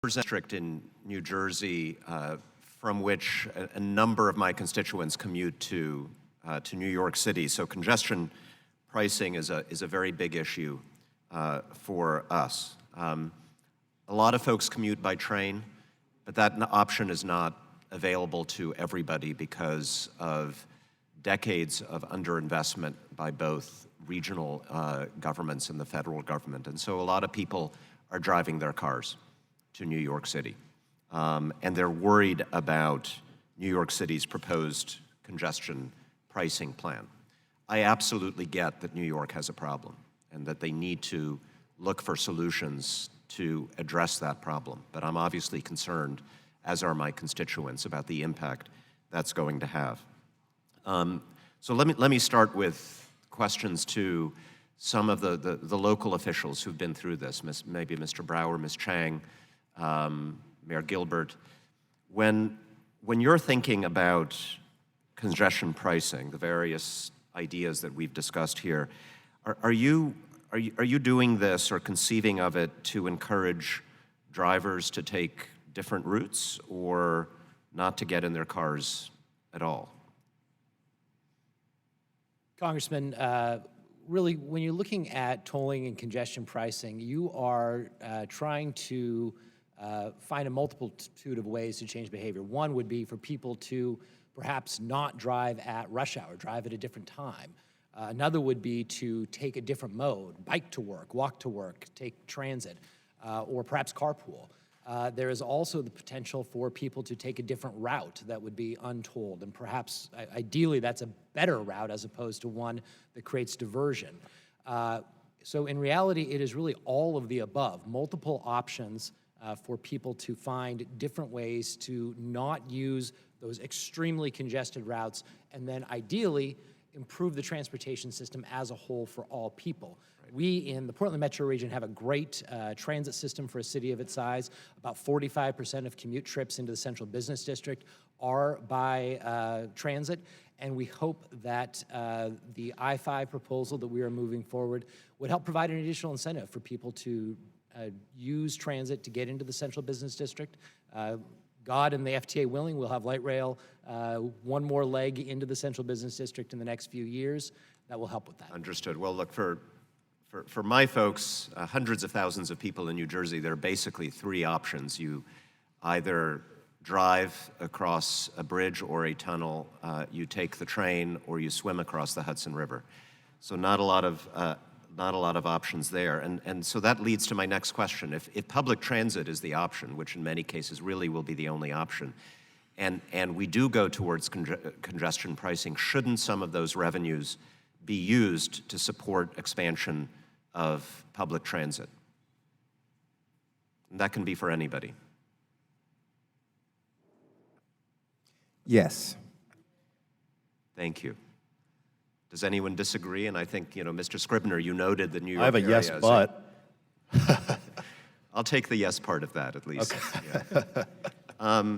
district in New Jersey from which a number of my constituents commute to New York City. So congestion pricing is a very big issue for us. A lot of folks commute by train, but that option is not available to everybody because of decades of underinvestment by both regional governments and the federal government. And so a lot of people are driving their cars to New York City. And they're worried about New York City's proposed congestion pricing plan. I absolutely get that New York has a problem and that they need to look for solutions to address that problem. But I'm obviously concerned, as are my constituents, about the impact that's going to have. So let me start with questions to some of the local officials who've been through this, maybe Mr. Brower, Ms. Chang, Mayor Gilbert. When you're thinking about congestion pricing, the various ideas that we've discussed here, are you doing this or conceiving of it to encourage drivers to take different routes or not to get in their cars at all? Congressman, really, when you're looking at tolling and congestion pricing, you are trying to find a multitude of ways to change behavior. One would be for people to perhaps not drive at rush hour, drive at a different time. Another would be to take a different mode, bike to work, walk to work, take transit, or perhaps carpool. There is also the potential for people to take a different route that would be untolled, and perhaps, ideally, that's a better route as opposed to one that creates diversion. So in reality, it is really all of the above, multiple options for people to find different ways to not use those extremely congested routes, and then ideally improve the transportation system as a whole for all people. Right. We in the Portland metro region have a great transit system for a city of its size. About 45% of commute trips into the central business district are by transit, and we hope that the I-5 proposal that we are moving forward would help provide an additional incentive for people to use transit to get into the central business district. God and the FTA willing, we'll have light rail, one more leg into the central business district in the next few years. That will help with that. Understood. Well, look, for my folks, hundreds of thousands of people in New Jersey, there are basically three options. You either drive across a bridge or a tunnel, you take the train, or you swim across the Hudson River. So not a lot of options there. And so that leads to my next question. If public transit is the option, which in many cases really will be the only option, and we do go towards congestion pricing, shouldn't some of those revenues be used to support expansion of public transit? And that can be for anybody. Yes. Thank you. Does anyone disagree? And I think, Mr. Scribner, you noted the New York I have a yes, but. I'll take the yes part of that, at least. Okay. Yeah.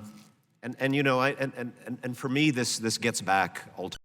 And for me, this gets back ultimately